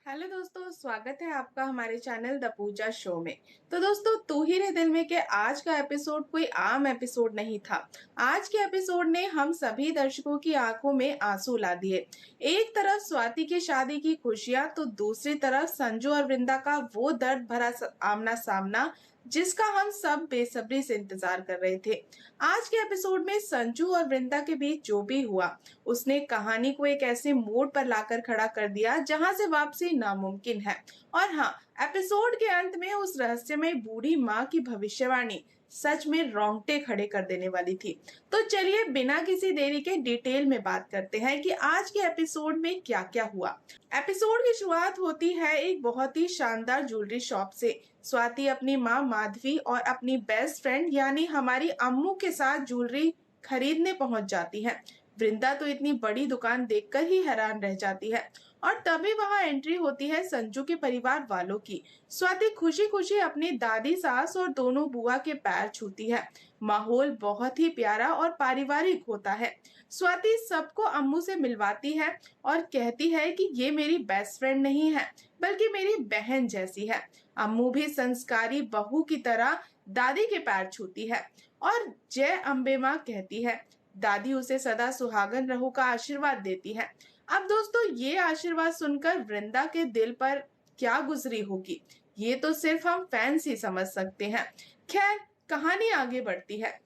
Hello दोस्तों, स्वागत है आपका हमारे चैनल द पूजा शो में। तो दोस्तों, तू ही रे दिल में के आज का एपिसोड कोई आम एपिसोड नहीं था। आज के एपिसोड ने हम सभी दर्शकों की आंखों में आंसू ला दिए। एक तरफ स्वाति की शादी की खुशियां, तो दूसरी तरफ संजू और वृंदा का वो दर्द भरा आमना सामना जिसका हम सब बेसब्री से इंतजार कर रहे थे। आज के एपिसोड में संजू और वृंदा के बीच जो भी हुआ, उसने कहानी को एक ऐसे मोड़ पर लाकर खड़ा कर दिया जहां से वापसी नामुमकिन है। और हाँ, एपिसोड के अंत में उस रहस्यमय बूढ़ी माँ की भविष्यवाणी सच में रोंगटे खड़े कर देने वाली थी। तो चलिए बिना किसी देरी के डिटेल में बात करते हैं कि आज के एपिसोड में क्या क्या हुआ। एपिसोड की शुरुआत होती है एक बहुत ही शानदार ज्वेलरी शॉप से। स्वाति अपनी माँ माधवी और अपनी बेस्ट फ्रेंड यानी हमारी अम्मू के साथ ज्वेलरी खरीदने पहुंच जाती है। वृंदा तो इतनी बड़ी दुकान देखकर ही हैरान रह जाती है। और तभी वहां एंट्री होती है संजू के परिवार वालों की। स्वाति खुशी खुशी अपनी दादी, सास और दोनों बुआ के पैर छूती है। माहौल बहुत ही प्यारा और पारिवारिक होता है। स्वाति सबको अम्मू से मिलवाती है और कहती है कि ये मेरी बेस्ट फ्रेंड नहीं है, बल्कि मेरी बहन जैसी है। अम्मू भी संस्कारी बहू की तरह दादी के पैर छूती है और जय अम्बे माँ कहती है। दादी उसे सदा सुहागन रहो का आशीर्वाद देती है। अब दोस्तों, ये आशीर्वाद सुनकर वृंदा के दिल पर क्या गुजरी होगी, ये तो सिर्फ हम फैंस ही समझ सकते हैं। खैर, कहानी आगे बढ़ती है।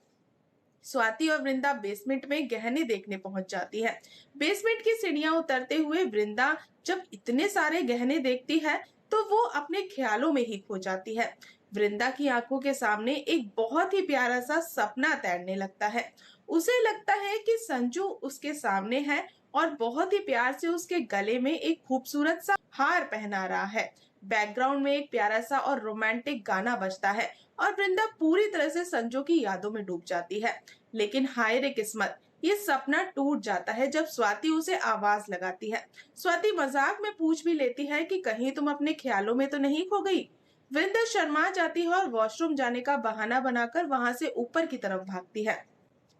स्वाति और वृंदा बेसमेंट में गहने देखने पहुंच जाती है। बेसमेंट की सीढ़ियां उतरते हुए वृंदा जब इतने सारे गहने देखती है तो वो अपने ख्यालों में ही खो जाती है। वृंदा की आंखों के सामने एक बहुत ही प्यारा सा सपना तैरने लगता है। उसे लगता है कि संजू उसके सामने है और बहुत ही प्यार से उसके गले में एक खूबसूरत सा हार पहना रहा है। बैकग्राउंड में एक प्यारा सा और रोमांटिक गाना बजता है और वृंदा पूरी तरह से संजू की यादों में डूब जाती है। लेकिन हाय रे किस्मत, ये सपना टूट जाता है जब स्वाति उसे आवाज लगाती है। स्वाति मजाक में पूछ भी लेती है कि कहीं तुम अपने ख्यालों में तो नहीं खो गई। वृंदा शर्मा जाती है और वॉशरूम जाने का बहाना बनाकर वहां से ऊपर की तरफ भागती है।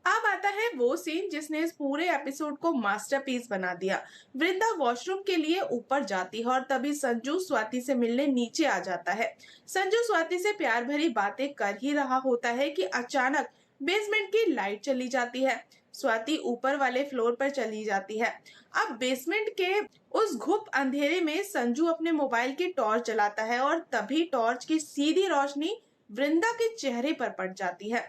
अब आता है वो सीन जिसने इस पूरे एपिसोड को मास्टरपीस बना दिया। वृंदा वॉशरूम के लिए ऊपर जाती है और तभी संजू स्वाति से मिलने नीचे आ जाता है। संजू स्वाति से प्यार भरी बातें कर ही रहा होता है कि अचानक बेसमेंट की लाइट चली जाती है। स्वाति ऊपर वाले फ्लोर पर चली जाती है। अब बेसमेंट के उस घुप अंधेरे में संजू अपने मोबाइल की टॉर्च जलाता है और तभी टॉर्च की सीधी रोशनी वृंदा के चेहरे पर पड़ जाती है।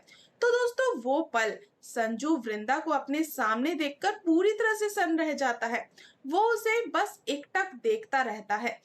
तो दोस्तों, वो पल संजू वृंदा को अपने सामने देखकर पूरी तरह से सन्न रह जाता है। वो उसे बस एकटक देखता रहता है।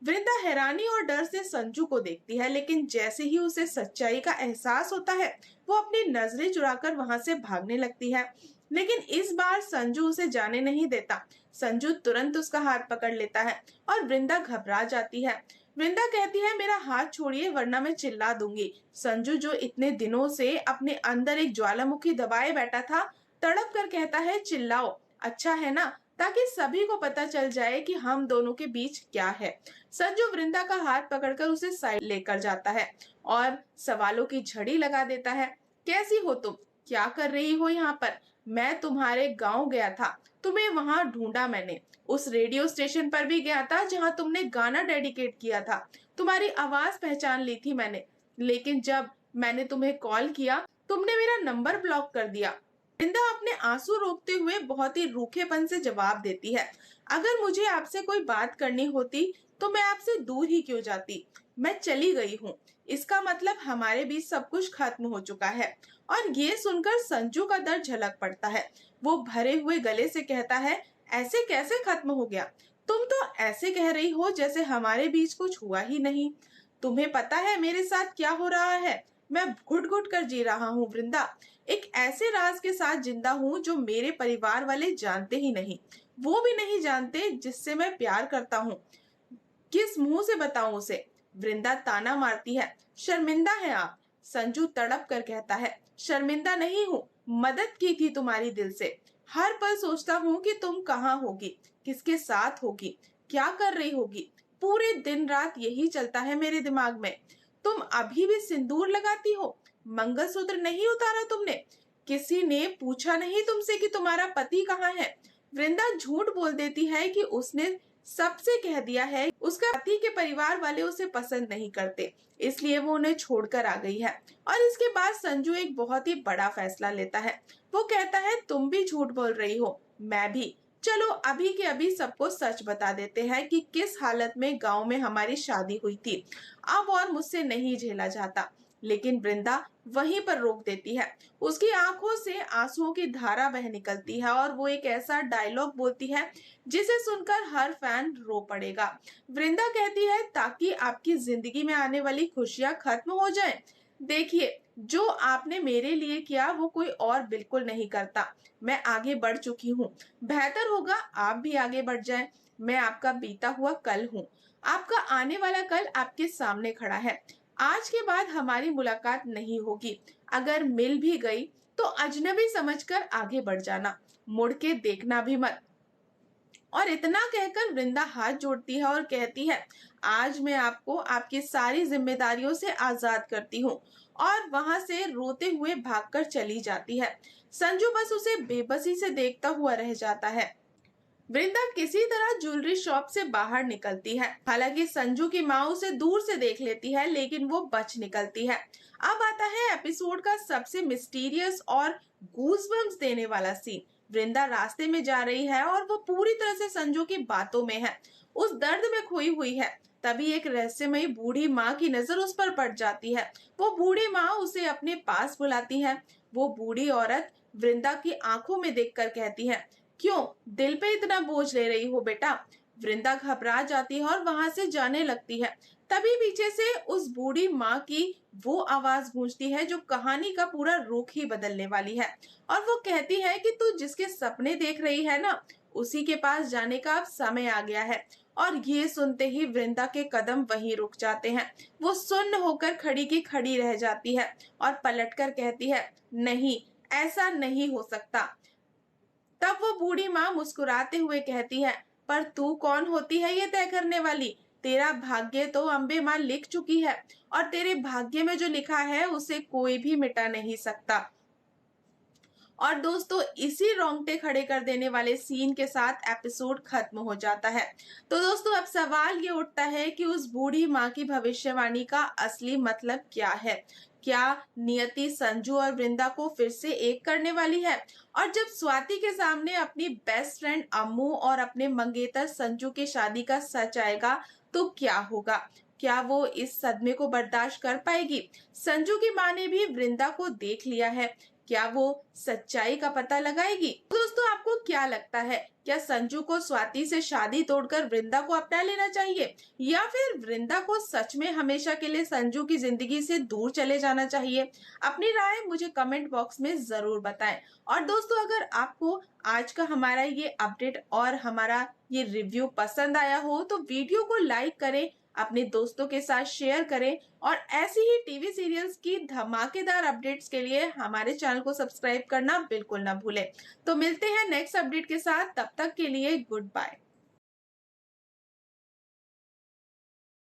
वृंदा हैरानी और डर से संजू को देखती है, लेकिन जैसे ही उसे सच्चाई का एहसास होता है, वो अपनी नजरें चुराकर वहां से भागने लगती है। लेकिन इस बार संजू उसे जाने नहीं देता। संजू तुरंत उसका हाथ पकड़ लेता है और वृंदा घबरा जाती है। वृंदा कहती है, मेरा हाथ छोड़िए वरना मैं चिल्ला दूंगी। संजू, जो इतने दिनों से अपने अंदर एक ज्वालामुखी दबाए बैठा था, तड़प कर कहता है, चिल्लाओ, अच्छा है ना, ताकि सभी को पता चल जाए कि हम दोनों के बीच क्या है। संजू वृंदा का हाथ पकड़कर उसे साइड लेकर जाता है और सवालों की झड़ी लगा देता है। कैसी हो तुम? क्या कर रही हो यहाँ पर? मैं तुम्हारे गांव गया था, तुम्हें वहां ढूंढा मैंने। उस रेडियो स्टेशन पर भी गया था जहां तुमने गाना डेडिकेट किया था। तुम्हारी आवाज पहचान ली थी मैंने, लेकिन जब मैंने तुम्हें कॉल किया, तुमने मेरा नंबर ब्लॉक कर दिया। वृंदा अपने आंसू रोकते हुए बहुत ही रूखेपन से जवाब देती है, अगर मुझे आपसे कोई बात करनी होती तो मैं आपसे दूर ही क्यों जाती। मैं चली गई हूँ, इसका मतलब हमारे बीच सब कुछ खत्म हो चुका है। और ये सुनकर संजू का दर्द झलक पड़ता है। वो भरे हुए गले से कहता है, ऐसे कैसे खत्म हो गया? तुम तो ऐसे कह रही हो जैसे हमारे बीच कुछ हुआ ही नहीं। तुम्हें पता है मेरे साथ क्या हो रहा है? मैं घुट घुट कर जी रहा हूँ वृंदा। एक ऐसे राज के साथ जिंदा हूँ जो मेरे परिवार वाले जानते ही नहीं। वो भी नहीं जानते जिससे मैं प्यार करता हूँ। किस मुंह से बताऊं उसे? वृंदा ताना मारती है, शर्मिंदा है आप। संजू तड़प कर कहता है, शर्मिंदा नहीं हूँ, मदद की थी तुम्हारी दिल से। हर पल सोचता हूँ कि तुम कहाँ होगी, किसके साथ होगी, क्या कर रही होगी। पूरे दिन रात यही चलता है मेरे दिमाग में। तुम अभी भी सिंदूर लगाती हो? मंगलसूत्र नहीं उतारा तुमने? किसी ने पूछा नहीं तुमसे कि तुम्हारा पति कहाँ है? वृंदा झूठ बोल देती है कि उसने सबसे कह दिया है उसका पति के परिवार वाले उसे पसंद नहीं करते, इसलिए वो उन्हें छोड़कर आ गई है। और इसके बाद संजू एक बहुत ही बड़ा फैसला लेता है। वो कहता है तुम भी झूठ बोल रही हो, मैं भी। चलो अभी के अभी सबको सच बता देते हैं कि किस हालत में गांव में हमारी शादी हुई थी। अब और मुझसे नहीं झेला जाता। लेकिन वृंदा वहीं पर रोक देती है। उसकी आंखों से आंसुओं की धारा बह निकलती है और वो एक ऐसा डायलॉग बोलती है जिसे सुनकर हर फैन रो पड़ेगा। वृंदा कहती है ताकि आपकी जिंदगी में आने वाली खुशियां खत्म हो जाएं। देखिए, जो आपने मेरे लिए किया वो कोई और बिल्कुल नहीं करता। मैं आगे बढ़ चुकी हूँ। बेहतर होगा आप भी आगे बढ़ जाएं। मैं आपका बीता हुआ कल हूँ। आपका आने वाला कल आपके सामने खड़ा है। आज के बाद हमारी मुलाकात नहीं होगी। अगर मिल भी गई तो अजनबी समझकर आगे बढ़ जाना, मुड़ के देखना भी मत। और इतना कहकर वृंदा हाथ जोड़ती है और कहती है आज मैं आपको आपकी सारी जिम्मेदारियों से आजाद करती हूँ। और वहां से रोते हुए भागकर चली जाती है। संजू बस उसे बेबसी से देखता हुआ रह जाता है। वृंदा किसी तरह ज्वेलरी शॉप से बाहर निकलती है। हालांकि संजू की माँ उसे दूर से देख लेती है, लेकिन वो बच निकलती है। अब आता है एपिसोड का सबसे मिस्टीरियस और गूज़बम्प्स देने वाला सीन। वृंदा रास्ते में जा रही है और वो पूरी तरह से संजू की बातों में है, उस दर्द में खोई हुई है। तभी एक रहस्यमयी बूढ़ी माँ की नजर उस पर पड़ जाती है। वो बूढ़ी माँ उसे अपने पास बुलाती है। वो बूढ़ी औरत वृंदा की आंखों में देखकर कहती है क्यों दिल पे इतना बोझ ले रही हो बेटा। वृंदा घबरा जाती है और वहां से जाने लगती है। तभी पीछे से उस बूढ़ी माँ की वो आवाज गूंजती है जो कहानी का पूरा रुख ही बदलने वाली है। और वो कहती है कि तू जिसके सपने देख रही है ना, उसी के पास जाने का अब समय आ गया है। और ये सुनते ही वृंदा के कदम वहीं रुक जाते हैं। वो सुन्न होकर खड़ी की खड़ी रह जाती है और पलटकर कहती है नहीं, ऐसा नहीं हो सकता। तब वो बूढ़ी माँ मुस्कुराते हुए कहती है पर तू कौन होती है ये तय करने वाली। तेरा भाग्य तो अम्बे माँ लिख चुकी है और तेरे भाग्य में जो लिखा है उसे कोई भी मिटा नहीं सकता। और दोस्तों इसी रोंगटे खड़े कर देने वाले सीन के साथ एपिसोड खत्म हो जाता है। तो दोस्तों अब सवाल ये उठता है कि उस बूढ़ी माँ की भविष्यवाणी का असली मतलब क्या है। क्या नियति संजू और वृंदा को फिर से एक करने वाली है? और जब स्वाति के सामने अपनी बेस्ट फ्रेंड अम्मू और अपने मंगेतर संजू की शादी का सच आएगा तो क्या होगा? क्या वो इस सदमे को बर्दाश्त कर पाएगी? संजू की माँ ने भी वृंदा को देख लिया है, क्या वो सच्चाई का पता लगाएगी? दोस्तों आपको क्या लगता है, क्या संजू को स्वाति से शादी तोड़कर वृंदा को अपना लेना चाहिए या फिर वृंदा को सच में हमेशा के लिए संजू की जिंदगी से दूर चले जाना चाहिए? अपनी राय मुझे कमेंट बॉक्स में जरूर बताएं। और दोस्तों अगर आपको आज का हमारा ये अपडेट और हमारा ये रिव्यू पसंद आया हो तो वीडियो को लाइक करें, अपने दोस्तों के साथ शेयर करें और ऐसी ही टीवी सीरियल्स की धमाकेदार अपडेट्स के लिए हमारे चैनल को सब्सक्राइब करना बिल्कुल ना भूलें। तो मिलते हैं नेक्स्ट अपडेट के साथ, तब तक के लिए गुड बाय।